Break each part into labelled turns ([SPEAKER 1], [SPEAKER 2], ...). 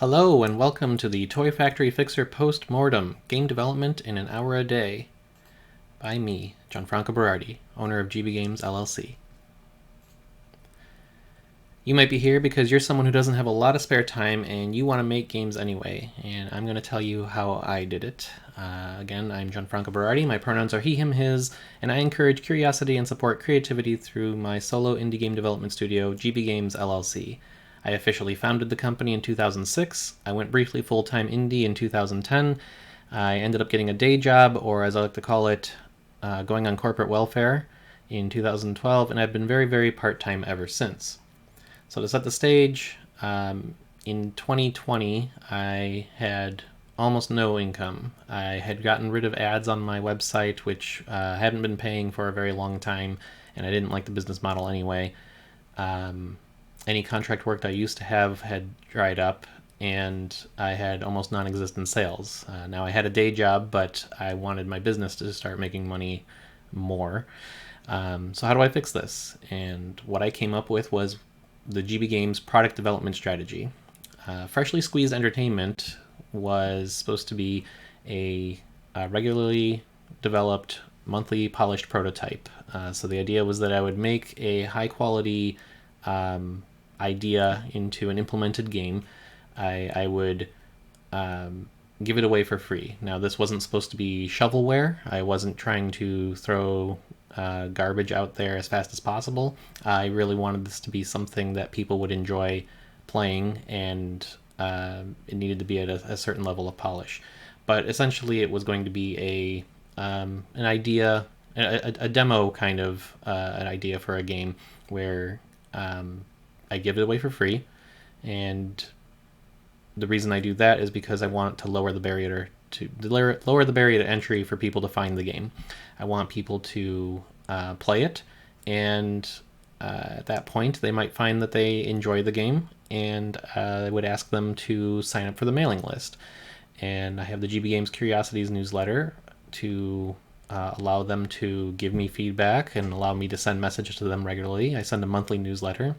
[SPEAKER 1] Hello and welcome to the Toy Factory Fixer Post-mortem, game development in an hour a day, by me, Gianfranco Berardi, owner of GB Games LLC. You might be here because you're someone who doesn't have a lot of spare time and you want to make games anyway, and I'm going to tell you how I did it. Again, I'm Gianfranco Berardi, my pronouns are he, him, his, and I encourage curiosity and support creativity through my solo indie game development studio, GB Games LLC. I officially founded the company in 2006. I went briefly full-time indie in 2010. I ended up getting a day job, or as I like to call it, going on corporate welfare in 2012, and I've been very, very part-time ever since. So to set the stage, in 2020, I had almost no income. I had gotten rid of ads on my website, which hadn't been paying for a very long time, and I didn't like the business model anyway. Any contract work that I used to have had dried up, and I had almost non-existent sales. Now I had a day job, but I wanted my business to start making money more. So how do I fix this? And what I came up with was the GB Games product development strategy. Freshly Squeezed Entertainmnent was supposed to be a regularly developed monthly polished prototype. So the idea was that I would make a high quality idea into an implemented game. I would give it away for free. Now, this wasn't supposed to be shovelware. I wasn't trying to throw garbage out there as fast as possible. I really wanted this to be something that people would enjoy playing, and it needed to be at a certain level of polish. But essentially, it was going to be an idea, a demo kind of an idea for a game where I give it away for free, and the reason I do that is because I want to lower the barrier to entry for people to find the game. I want people to play it, and at that point they might find that they enjoy the game, and I would ask them to sign up for the mailing list. And I have the GB Games Curiosities newsletter to allow them to give me feedback and allow me to send messages to them regularly. I send a monthly newsletter.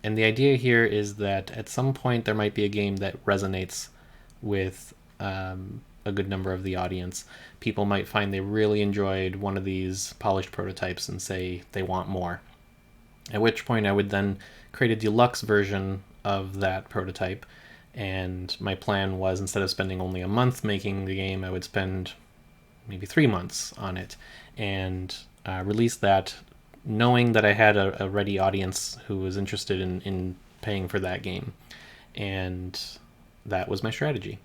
[SPEAKER 1] And the idea here is that at some point there might be a game that resonates with a good number of the audience. People might find they really enjoyed one of these polished prototypes and say they want more. At which point I would then create a deluxe version of that prototype. And my plan was, instead of spending only a month making the game, I would spend maybe 3 months on it and release that, knowing that I had a ready audience who was interested in paying for that game. And that was my strategy.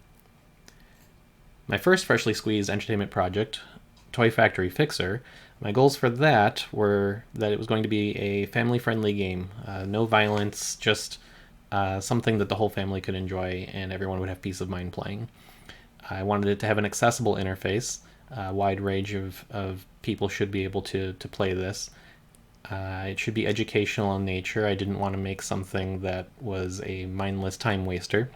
[SPEAKER 1] My first Freshly Squeezed Entertainment project, Toy Factory Fixer, my goals for that were that it was going to be a family-friendly game. No violence, just something that the whole family could enjoy and everyone would have peace of mind playing. I wanted it to have an accessible interface. A wide range of people should be able to play this. It should be educational in nature. I didn't want to make something that was a mindless time waster.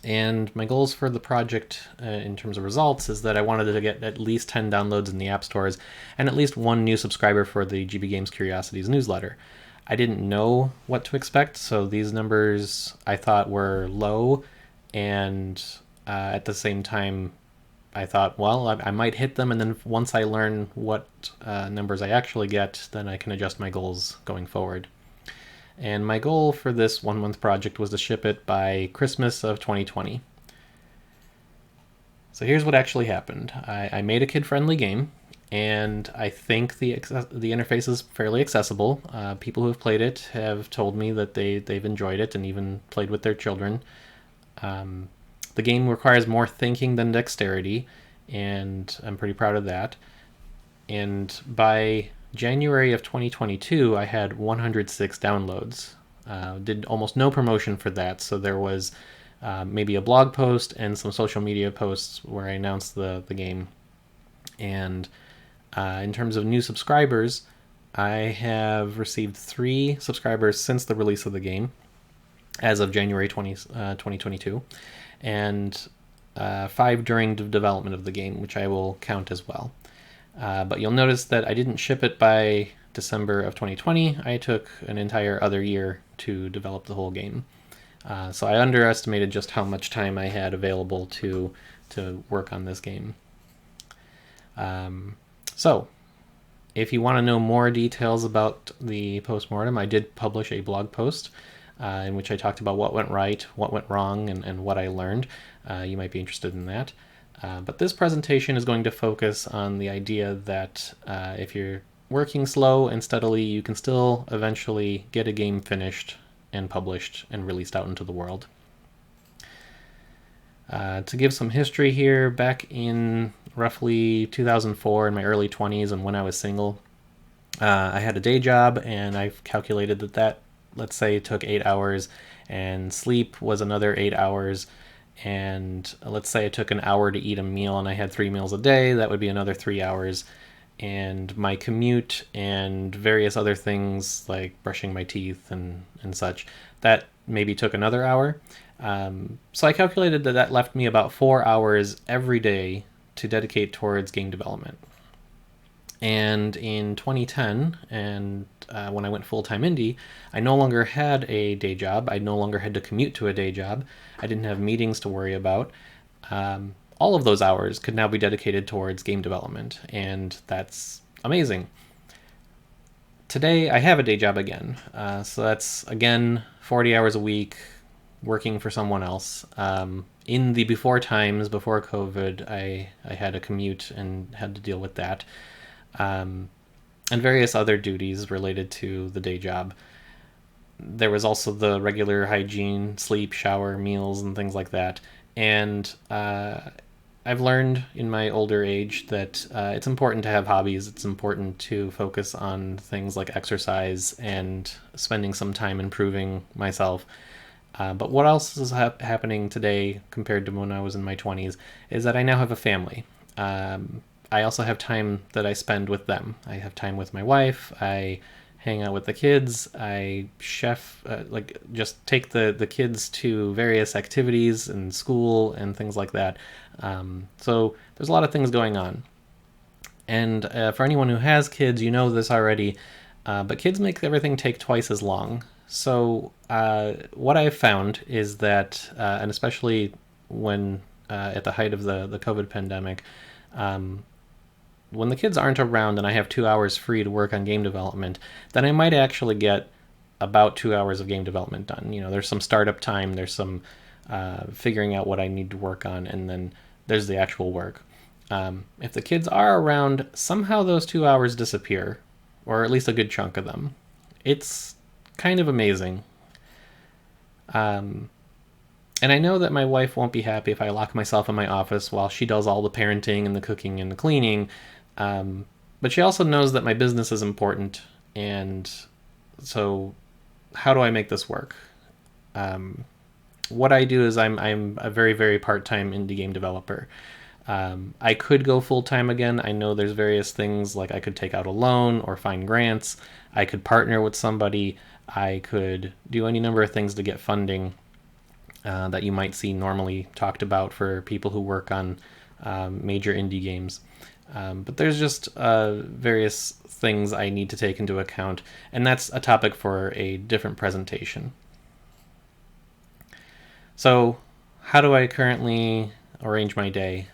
[SPEAKER 1] And my goals for the project in terms of results is that I wanted to get at least 10 downloads in the app stores and at least 1 new subscriber for the GB Games Curiosities newsletter. I didn't know what to expect, so these numbers I thought were low, and at the same time I thought, well, I might hit them, and then once I learn what numbers I actually get, then I can adjust my goals going forward. And my goal for this 1-month project was to ship it by Christmas of 2020. So here's what actually happened. I made a kid-friendly game, and I think the interface is fairly accessible. People who have played it have told me that they've enjoyed it and even played with their children. The game requires more thinking than dexterity, and I'm pretty proud of that. And by January of 2022, I had 106 downloads. Did almost no promotion for that, so there was maybe a blog post and some social media posts where I announced the game. And in terms of new subscribers, I have received 3 subscribers since the release of the game, as of January 2022. And 5 during the development of the game, which I will count as well. But you'll notice that I didn't ship it by December of 2020. I took an entire other year to develop the whole game. So I underestimated just how much time I had available to work on this game. So if you want to know more details about the postmortem, I did publish a blog post in which I talked about what went right, what went wrong, and what I learned. You might be interested in that. But this presentation is going to focus on the idea that if you're working slow and steadily, you can still eventually get a game finished and published and released out into the world. To give some history here, back in roughly 2004, in my early 20s, and when I was single, I had a day job, and I've calculated that, let's say, took 8 hours, and sleep was another 8 hours, and let's say it took an hour to eat a meal, and I had 3 meals a day, that would be another 3 hours. And my commute and various other things like brushing my teeth and such, that maybe took another hour. So I calculated that left me about 4 hours every day to dedicate towards game development. And in 2010, and when I went full-time indie, I no longer had a day job. I no longer had to commute to a day job. I didn't have meetings to worry about. All of those hours could now be dedicated towards game development, and that's amazing. Today, I have a day job again. So that's, again, 40 hours a week working for someone else. In the before times, before COVID, I had a commute and had to deal with that. And various other duties related to the day job. There was also the regular hygiene, sleep, shower, meals, and things like that. And I've learned in my older age that it's important to have hobbies. It's important to focus on things like exercise and spending some time improving myself. But what else is happening today compared to when I was in my 20s is that I now have a family. I also have time that I spend with them. I have time with my wife. I hang out with the kids. I chef, just take the kids to various activities and school and things like that. So there's a lot of things going on. And for anyone who has kids, you know this already, but kids make everything take twice as long. So what I've found is that, and especially when at the height of the COVID pandemic, when the kids aren't around and I have 2 hours free to work on game development, then I might actually get about 2 hours of game development done. You know, there's some startup time, there's some figuring out what I need to work on, and then there's the actual work. If the kids are around, somehow those 2 hours disappear, or at least a good chunk of them. It's kind of amazing. And I know that my wife won't be happy if I lock myself in my office while she does all the parenting and the cooking and the cleaning. But she also knows that my business is important, and so how do I make this work? What I do is I'm a very, very part-time indie game developer. I could go full-time again. I know there's various things, like I could take out a loan or find grants. I could partner with somebody. I could do any number of things to get funding that you might see normally talked about for people who work on major indie games. But there's just various things I need to take into account, and that's a topic for a different presentation. So how do I currently arrange my day?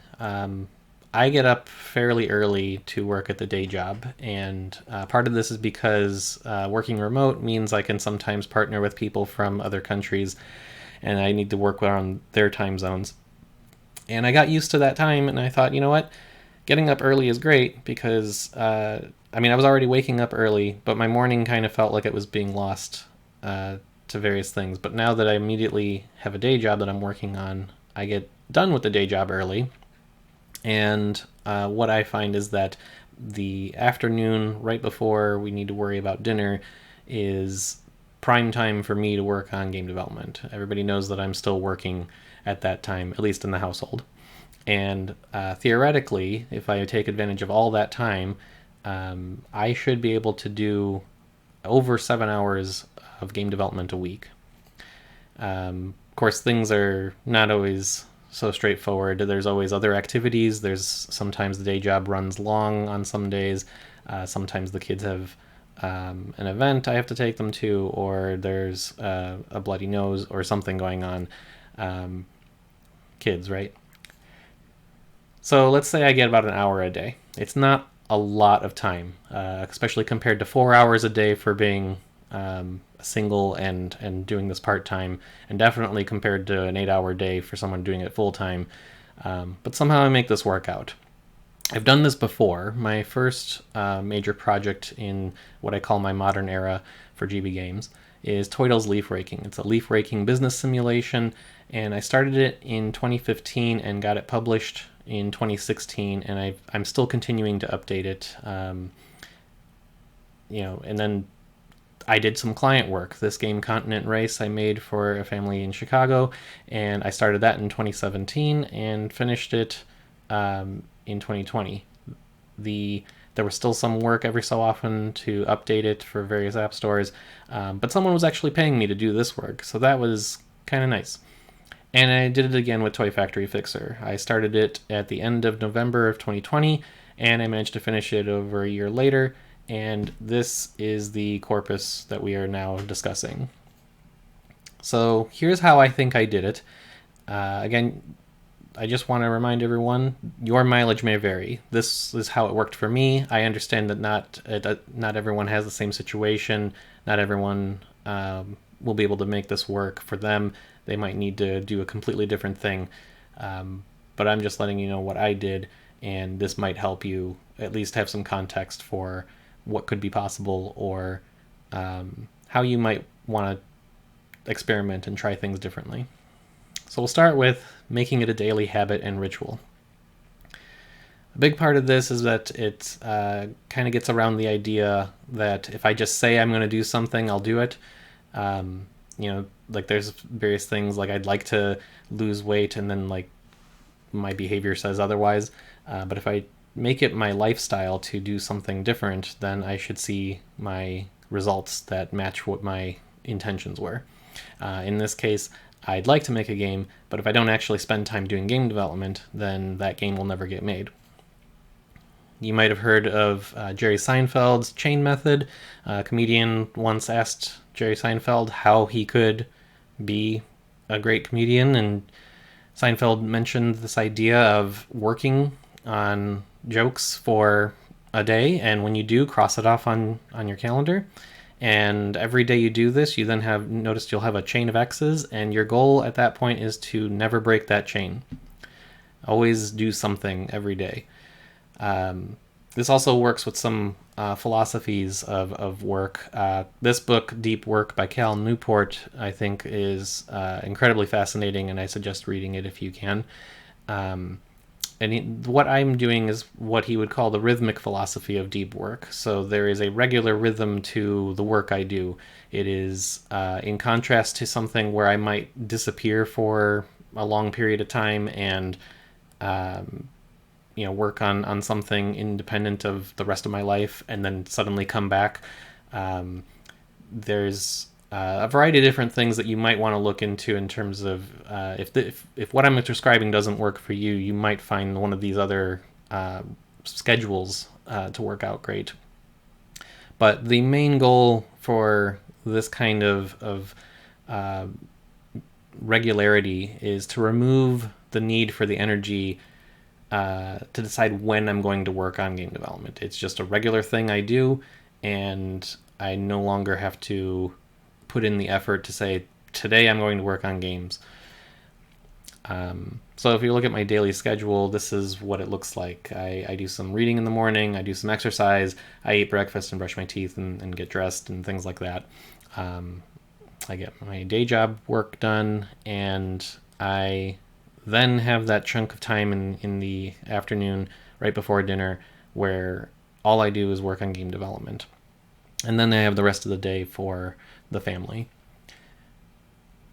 [SPEAKER 1] I get up fairly early to work at the day job, and part of this is because working remote means I can sometimes partner with people from other countries, and I need to work around their time zones. And I got used to that time, and I thought, you know what? Getting up early is great because, I was already waking up early, but my morning kind of felt like it was being lost to various things. But now that I immediately have a day job that I'm working on, I get done with the day job early. And what I find is that the afternoon, right before we need to worry about dinner, is prime time for me to work on game development. Everybody knows that I'm still working at that time, at least in the household. And theoretically, if I take advantage of all that time, I should be able to do over 7 hours of game development a week. Of course, things are not always so straightforward. There's always other activities. There's sometimes the day job runs long on some days. Sometimes the kids have an event I have to take them to, or there's a bloody nose or something going on. Kids, right? So let's say I get about an hour a day. It's not a lot of time, especially compared to 4 hours a day for being single and doing this part time, and definitely compared to an 8 hour day for someone doing it full time. But somehow I make this work out. I've done this before. My first major project in what I call my modern era for GB Games is Toydle's Leaf Raking. It's a leaf raking business simulation, and I started it in 2015 and got it published in 2016, and I'm still continuing to update it. And then I did some client work. This game, Continent Race, I made for a family in Chicago, and I started that in 2017 and finished it in 2020. There was still some work every so often to update it for various app stores, but someone was actually paying me to do this work, so that was kind of nice. And I did it again with Toy Factory Fixer. I started it at the end of November of 2020, and I managed to finish it over a year later, and this is the corpus that we are now discussing. So here's how I think I did it. Again, I just want to remind everyone, your mileage may vary. This is how it worked for me. I understand that not everyone has the same situation. Not everyone will be able to make this work for them. They might need to do a completely different thing. But I'm just letting you know what I did, and this might help you at least have some context for what could be possible, or how you might want to experiment and try things differently. So we'll start with making it a daily habit and ritual. A big part of this is that it kind of gets around the idea that if I just say I'm going to do something, I'll do it. Like there's various things, like I'd like to lose weight, and then like my behavior says otherwise. But if I make it my lifestyle to do something different, then I should see my results that match what my intentions were. In this case, I'd like to make a game, but if I don't actually spend time doing game development, then that game will never get made. You might have heard of Jerry Seinfeld's chain method. A comedian once asked Jerry Seinfeld how he could be a great comedian, and Seinfeld mentioned this idea of working on jokes for a day, and when you do, cross it off on your calendar. And every day you do this, you then have noticed you'll have a chain of X's, and your goal at that point is to never break that chain. Always do something every day. This also works with some philosophies of work. This book, Deep Work by Cal Newport, I think is incredibly fascinating, and I suggest reading it if you can. What I'm doing is what he would call the rhythmic philosophy of deep work. So there is a regular rhythm to the work I do. It is in contrast to something where I might disappear for a long period of time and work on something independent of the rest of my life, and then suddenly come back. There's a variety of different things that you might want to look into in terms of if what I'm describing doesn't work for you, you might find one of these other schedules to work out great. But the main goal for this kind of regularity is to remove the need for the energy to decide when I'm going to work on game development. It's just a regular thing I do, and I no longer have to put in the effort to say, today I'm going to work on games. So if you look at my daily schedule, this is what it looks like. I do some reading in the morning, I do some exercise, I eat breakfast and brush my teeth and get dressed and things like that. I get my day job work done, and I then have that chunk of time in the afternoon right before dinner where all I do is work on game development. And then I have the rest of the day for the family.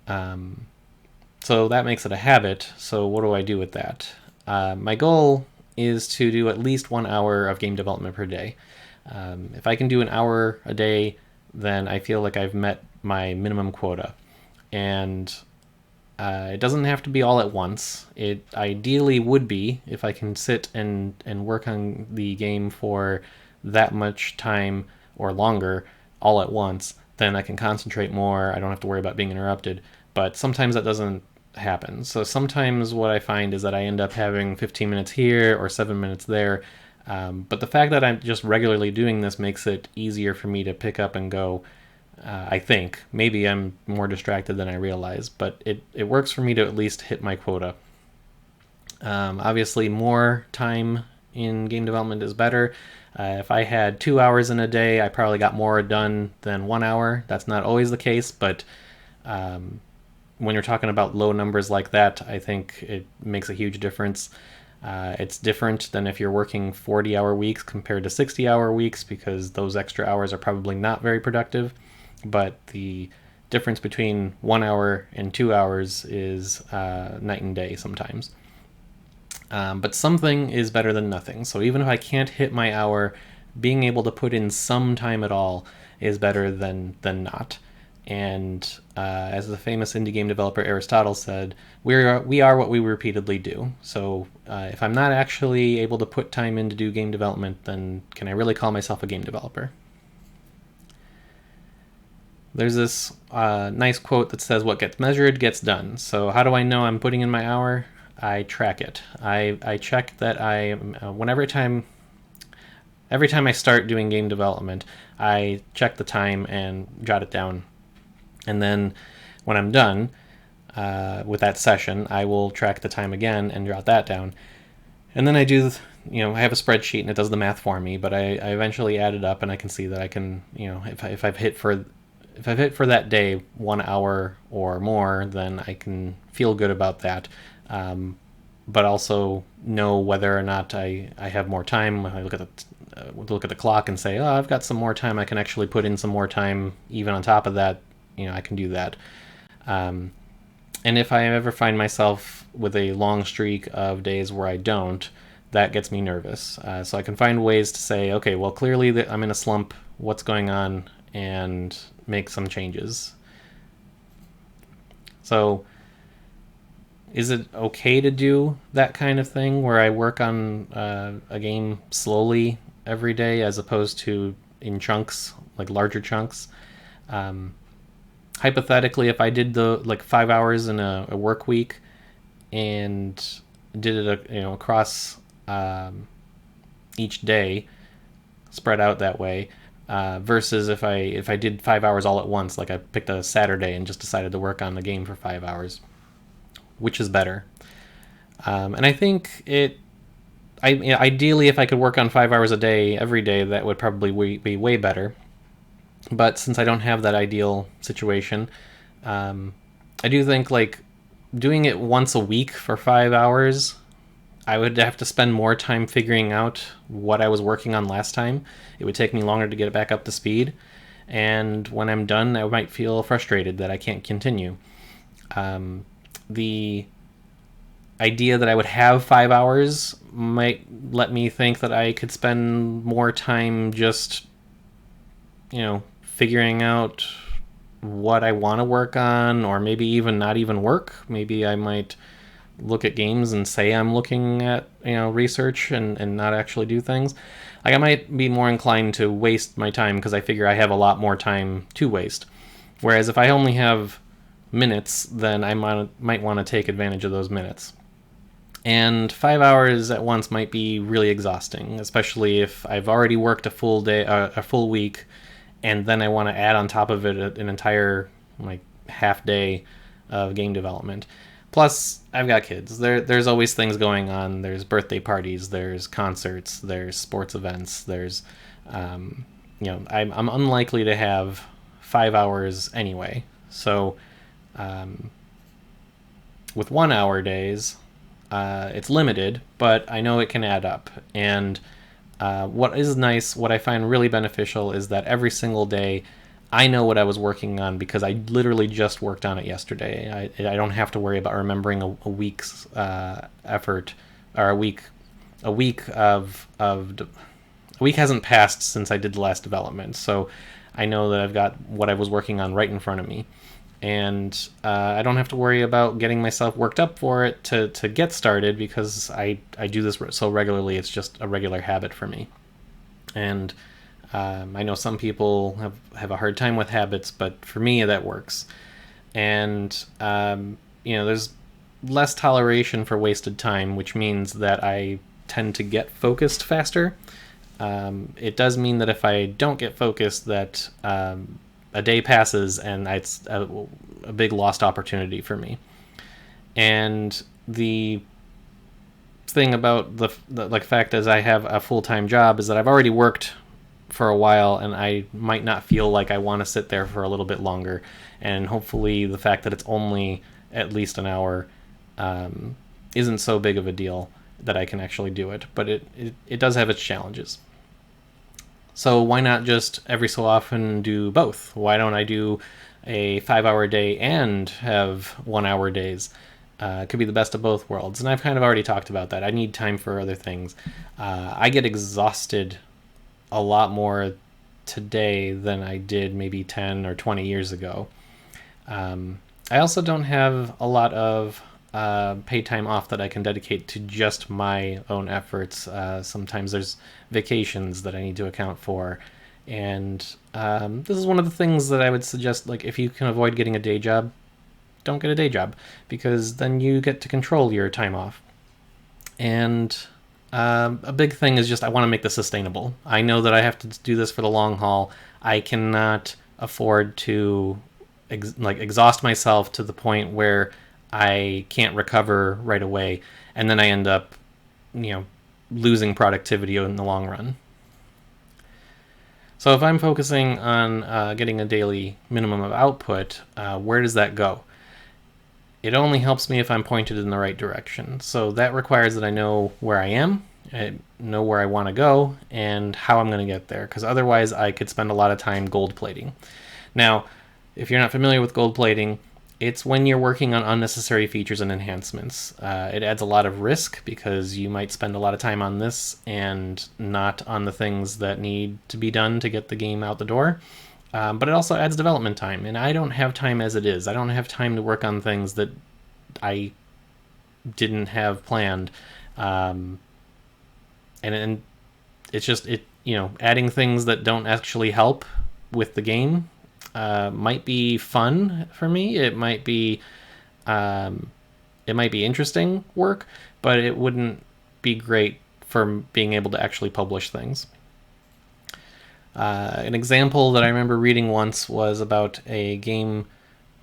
[SPEAKER 1] So that makes it a habit. So what do I do with that? My goal is to do at least 1 hour of game development per day. If I can do an hour a day, then I feel like I've met my minimum quota. And it doesn't have to be all at once. It ideally would be if I can sit and work on the game for that much time or longer all at once, then I can concentrate more. I don't have to worry about being interrupted. But sometimes that doesn't happen. So sometimes what I find is that I end up having 15 minutes here or 7 minutes there. But the fact that I'm just regularly doing this makes it easier for me to pick up and go. I think maybe I'm more distracted than I realize, but it works for me to at least hit my quota. Obviously, more time in game development is better. If I had 2 hours in a day, I probably got more done than 1 hour. That's not always the case, but when you're talking about low numbers like that, I think it makes a huge difference. It's different than if you're working 40-hour weeks compared to 60-hour weeks, because those extra hours are probably not very productive. But the difference between 1 hour and 2 hours is night and day sometimes. But something is better than nothing. So even if I can't hit my hour, being able to put in some time at all is better than not. And as the famous indie game developer Aristotle said, we are what we repeatedly do. So if I'm not actually able to put time in to do game development, then can I really call myself a game developer? There's this nice quote that says, "What gets measured gets done." So how do I know I'm putting in my hour? I track it. I check that every time I start doing game development, I check the time and jot it down. And then when I'm done with that session, I will track the time again and jot that down. And then I do, I have a spreadsheet and it does the math for me, but I eventually add it up and I can see that I can, if I've hit for that day 1 hour or more, then I can feel good about that. But also know whether or not I have more time. I look at the clock and say, oh, I've got some more time. I can actually put in some more time. Even on top of that, I can do that. And if I ever find myself with a long streak of days where I don't, that gets me nervous. So I can find ways to say, okay, well, clearly I'm in a slump. What's going on? And make some changes. So is it okay to do that kind of thing where I work on a game slowly every day as opposed to in chunks, like larger chunks? Hypothetically, if I did the 5 hours in a work week and did it across each day, spread out that way, versus if I did 5 hours all at once, like I picked a Saturday and just decided to work on the game for 5 hours, which is better? And I think ideally, if I could work on 5 hours a day every day, that would probably be way better. But since I don't have that ideal situation, I do think doing it once a week for 5 hours, I would have to spend more time figuring out what I was working on last time. It would take me longer to get it back up to speed. And when I'm done, I might feel frustrated that I can't continue. The idea that I would have 5 hours might let me think that I could spend more time just, figuring out what I want to work on, or maybe even not even work. Maybe I might look at games and say I'm looking at research and not actually do things. I might be more inclined to waste my time because I figure I have a lot more time to waste. Whereas if I only have minutes, then I might want to take advantage of those minutes. And 5 hours at once might be really exhausting, especially if I've already worked a full day, a full week, and then I want to add on top of it an entire half day of game development. Plus, I've got kids. There's always things going on. There's birthday parties. There's concerts. There's sports events. There's, I'm unlikely to have 5 hours anyway. So, with 1 hour days, it's limited, but I know it can add up. And what is nice, what I find really beneficial, is that every single day I know what I was working on because I literally just worked on it yesterday. I don't have to worry about remembering a week's effort, or a week hasn't passed since I did the last development. So I know that I've got what I was working on right in front of me. And I don't have to worry about getting myself worked up for it to get started, because I do this so regularly. It's just a regular habit for me. And I know some people have a hard time with habits, but for me, that works. And, there's less toleration for wasted time, which means that I tend to get focused faster. It does mean that if I don't get focused, that a day passes and it's a big lost opportunity for me. And the thing about the fact is I have a full-time job is that I've already worked for a while and I might not feel like I want to sit there for a little bit longer. And hopefully the fact that it's only at least an hour isn't so big of a deal that I can actually do it. But it does have its challenges. So why not just every so often do both? Why don't I do a 5-hour day and have 1-hour days? It could be the best of both worlds. And I've kind of already talked about that. I need time for other things. I get exhausted a lot more today than I did maybe 10 or 20 years ago. I also don't have a lot of paid time off that I can dedicate to just my own efforts. Sometimes there's vacations that I need to account for. And this is one of the things that I would suggest, like, if you can avoid getting a day job, don't get a day job, because then you get to control your time off. And a big thing is just I want to make this sustainable. I know that I have to do this for the long haul. I cannot afford to exhaust myself to the point where I can't recover right away, and then I end up, losing productivity in the long run. So if I'm focusing on getting a daily minimum of output, where does that go? It only helps me if I'm pointed in the right direction. So that requires that I know where I am, I know where I want to go, and how I'm going to get there, because otherwise I could spend a lot of time gold plating. Now, if you're not familiar with gold plating, it's when you're working on unnecessary features and enhancements. It adds a lot of risk because you might spend a lot of time on this and not on the things that need to be done to get the game out the door. But it also adds development time, and I don't have time as it is. I don't have time to work on things that I didn't have planned. And it's just, adding things that don't actually help with the game might be fun for me. It might be interesting work, but it wouldn't be great for being able to actually publish things. An example that I remember reading once was about a game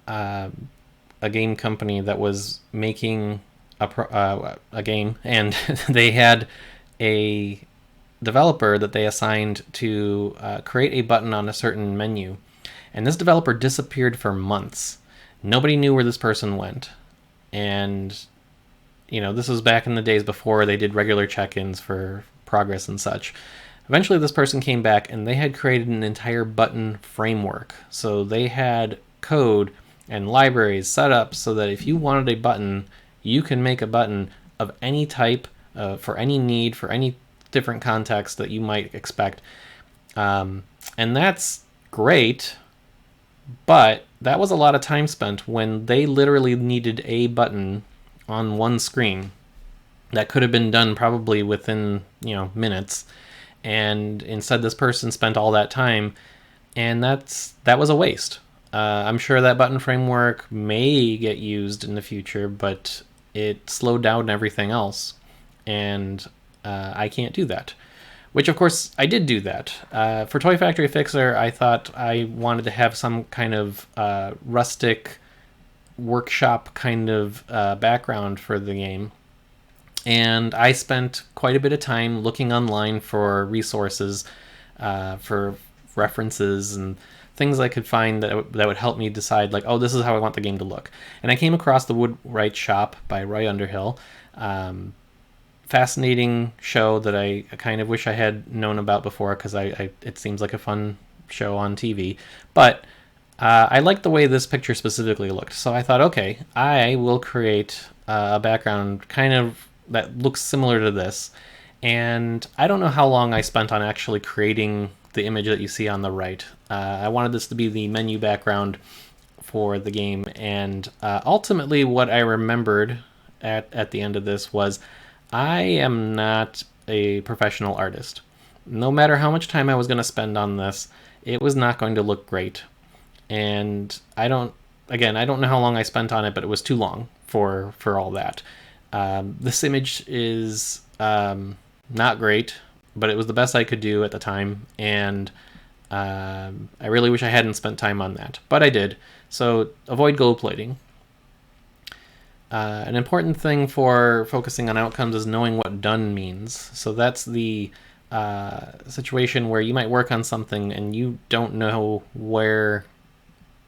[SPEAKER 1] company that was making a game, and they had a developer that they assigned to create a button on a certain menu. And this developer disappeared for months. Nobody knew where this person went. And, this was back in the days before they did regular check-ins for progress and such. Eventually this person came back and they had created an entire button framework. So they had code and libraries set up so that if you wanted a button, you can make a button of any type, for any need, for any different context that you might expect. And that's great, but that was a lot of time spent when they literally needed a button on one screen. That could have been done probably within, minutes. And instead this person spent all that time, and that was a waste. I'm sure that button framework may get used in the future, but it slowed down everything else, and I can't do that. Which, of course, I did do that. For Toy Factory Fixer, I thought I wanted to have some kind of rustic workshop kind of background for the game. And I spent quite a bit of time looking online for resources, for references and things I could find that would help me decide, like, oh, this is how I want the game to look. And I came across The Woodwright Shop by Roy Underhill. Fascinating show that I kind of wish I had known about before, because it seems like a fun show on TV. But I liked the way this picture specifically looked. So I thought, okay, I will create a background kind of that looks similar to this. And I don't know how long I spent on actually creating the image that you see on the right. I wanted this to be the menu background for the game, and ultimately what I remembered at the end of this was I am not a professional artist. no matter how much time I was going to spend on this, it was not going to look great. And I don't know how long I spent on it, but it was too long for all that. This image is not great, but it was the best I could do at the time, and I really wish I hadn't spent time on that, but I did. So avoid gold plating. An important thing for focusing on outcomes is knowing what done means. So that's the situation where you might work on something and you don't know where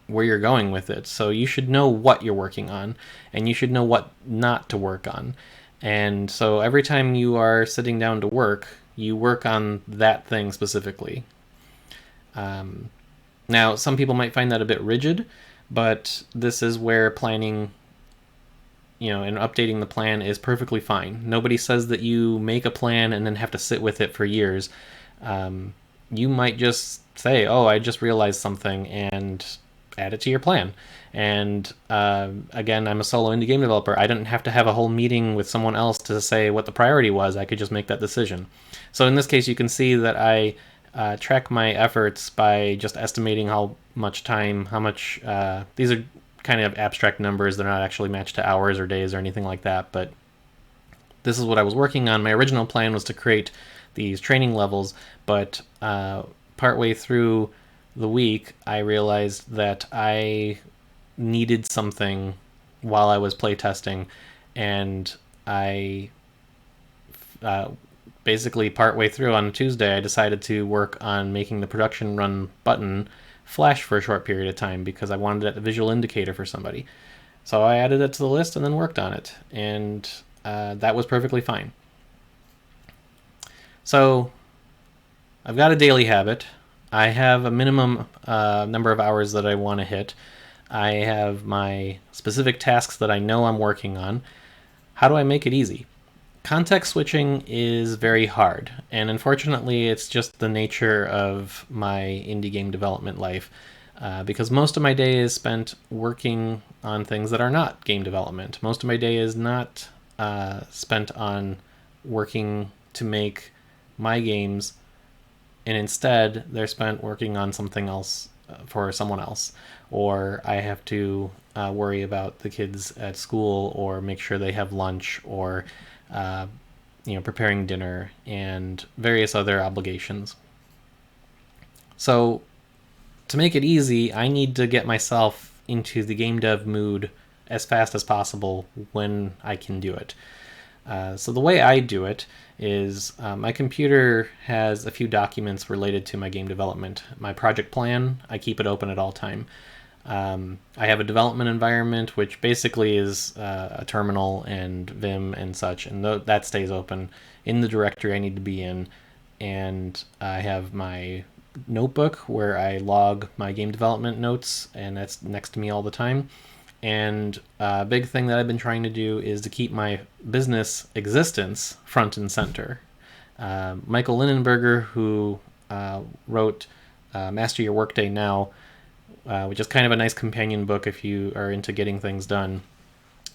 [SPEAKER 1] you're going with it. So you should know what you're working on, and you should know what not to work on. And so every time you are sitting down to work, you work on that thing specifically. Now, some people might find that a bit rigid, but this is where planning, and updating the plan is perfectly fine. Nobody says that you make a plan and then have to sit with it for years. You might just say, oh, I just realized something, and add it to your plan. And again, I'm a solo indie game developer. I didn't have to have a whole meeting with someone else to say what the priority was. I could just make that decision. So in this case, you can see that I track my efforts by just estimating how much time, these are kind of abstract numbers. They're not actually matched to hours or days or anything like that, but this is what I was working on. My original plan was to create these training levels, but partway through the week, I realized that I needed something while I was playtesting, and I basically partway through on Tuesday, I decided to work on making the production run button flash for a short period of time because I wanted a visual indicator for somebody. So I added it to the list and then worked on it, and that was perfectly fine. So I've got a daily habit. I have a minimum number of hours that I want to hit. I have my specific tasks that I know I'm working on. How do I make it easy? Context switching is very hard, and unfortunately it's just the nature of my indie game development life, because most of my day is spent working on things that are not game development. Most of my day is not spent on working to make my games, and instead they're spent working on something else for someone else, or I have to worry about the kids at school or make sure they have lunch, or preparing dinner and various other obligations. So to make it easy, I need to get myself into the game dev mood as fast as possible when I can do it. So the way I do it is my computer has a few documents related to my game development. My project plan, I keep it open at all time. I have a development environment, which basically is a terminal and Vim and such, and that stays open in the directory I need to be in. And I have my notebook where I log my game development notes, and that's next to me all the time. And a big thing that I've been trying to do is to keep my business existence front and center. Michael Linenberger, who wrote Master Your Workday Now, which is kind of a nice companion book if you are into getting things done,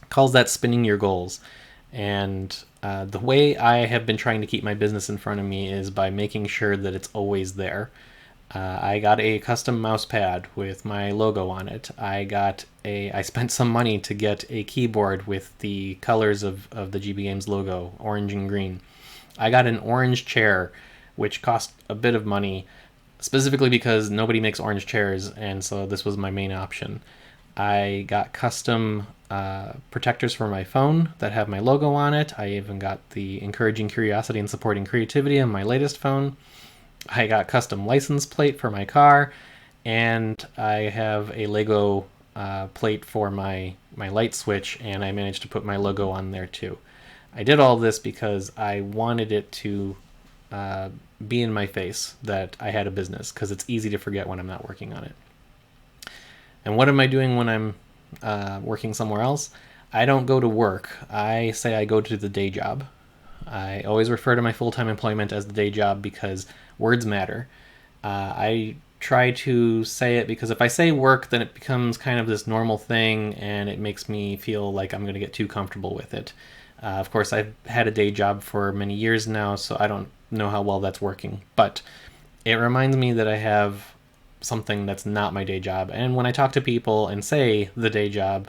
[SPEAKER 1] calls that spinning your goals. And the way I have been trying to keep my business in front of me is by making sure that it's always there. I got a custom mouse pad with my logo on it. I spent some money to get a keyboard with the colors of the GB Games logo, orange and green. I got an orange chair, which cost a bit of money, specifically because nobody makes orange chairs, and so this was my main option. I got custom protectors for my phone that have my logo on it. I even got the encouraging curiosity and supporting creativity on my latest phone. I got custom license plate for my car, and I have a Lego plate for my light switch, and I managed to put my logo on there too. I did all this because I wanted it to be in my face that I had a business, because it's easy to forget when I'm not working on it. And what am I doing when I'm working somewhere else? I don't go to work. I say I go to the day job. I always refer to my full-time employment as the day job because words matter. I try to say it because if I say work, then it becomes kind of this normal thing, and it makes me feel like I'm going to get too comfortable with it. Of course, I've had a day job for many years now, so I don't know how well that's working. But it reminds me that I have something that's not my day job. And when I talk to people and say the day job,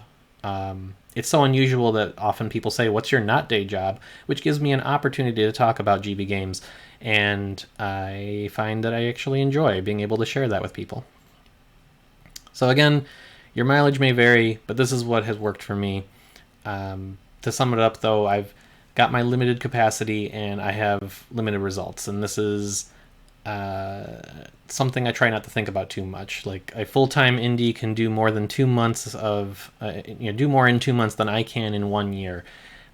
[SPEAKER 1] it's so unusual that often people say, "What's your not day job?" which gives me an opportunity to talk about GB games. And I find that I actually enjoy being able to share that with people. So again, your mileage may vary, but this is what has worked for me. To sum it up, though, I've got my limited capacity and I have limited results, and this is something I try not to think about too much. Like a full-time indie can do more than 2 months of, do more in 2 months than I can in 1 year.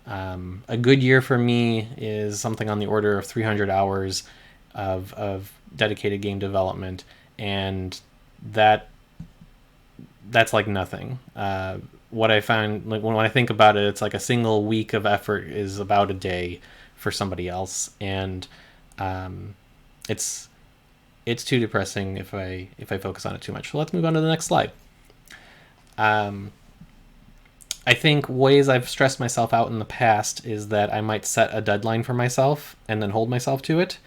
[SPEAKER 1] A good year for me is something on the order of 300 hours of dedicated game development, and that's like nothing. What I find, like when I think about it, it's like a single week of effort is about a day for somebody else, and it's too depressing if I focus on it too much. So let's move on to the next slide. I think ways I've stressed myself out in the past is that I might set a deadline for myself and then hold myself to it.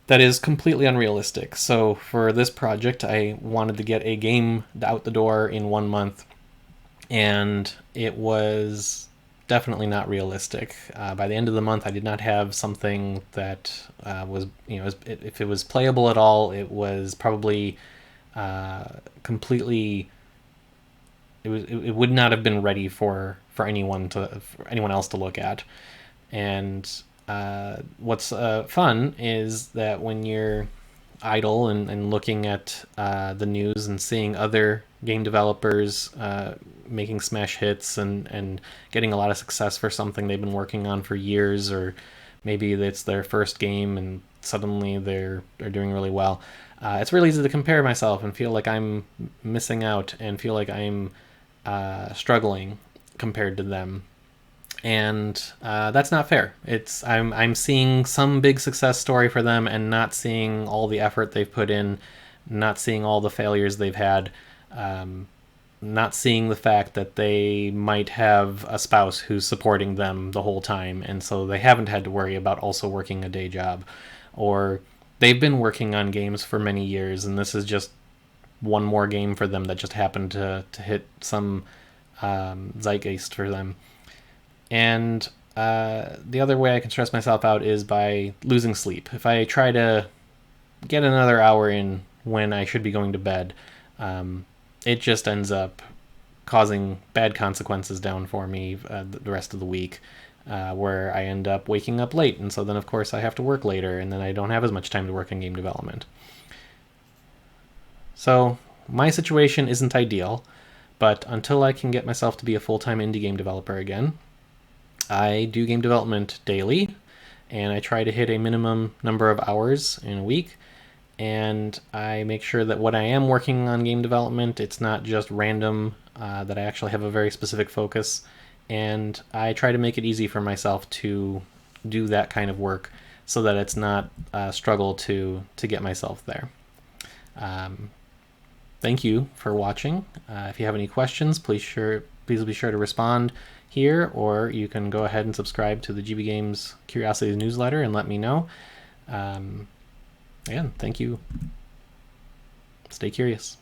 [SPEAKER 1] That is completely unrealistic. So for this project, I wanted to get a game out the door in 1 month, and it was definitely not realistic. By the end of the month, I did not have something that was, if it was playable at all, it was probably completely. It would not have been ready for anyone else to look at. And what's fun is that when you're idle and looking at the news and seeing other game developers making smash hits and getting a lot of success for something they've been working on for years, or maybe it's their first game and suddenly they're doing really well. It's really easy to compare myself and feel like I'm missing out and feel like I'm struggling compared to them, and that's not fair. I'm seeing some big success story for them and not seeing all the effort they've put in, not seeing all the failures they've had, not seeing the fact that they might have a spouse who's supporting them the whole time, and so they haven't had to worry about also working a day job, or they've been working on games for many years and this is just one more game for them that just happened to hit some zeitgeist for them. And the other way I can stress myself out is by losing sleep. If I try to get another hour in when I should be going to bed, it just ends up causing bad consequences down for me the rest of the week, where I end up waking up late. And so then, of course, I have to work later, and then I don't have as much time to work on game development. So my situation isn't ideal, but until I can get myself to be a full-time indie game developer again, I do game development daily, and I try to hit a minimum number of hours in a week, and I make sure that when I am working on game development, it's not just random, that I actually have a very specific focus, and I try to make it easy for myself to do that kind of work so that it's not a struggle to get myself there. Thank you for watching. If you have any questions, please be sure to respond here, or you can go ahead and subscribe to the GB Games Curiosities newsletter and let me know. Again, thank you. Stay curious.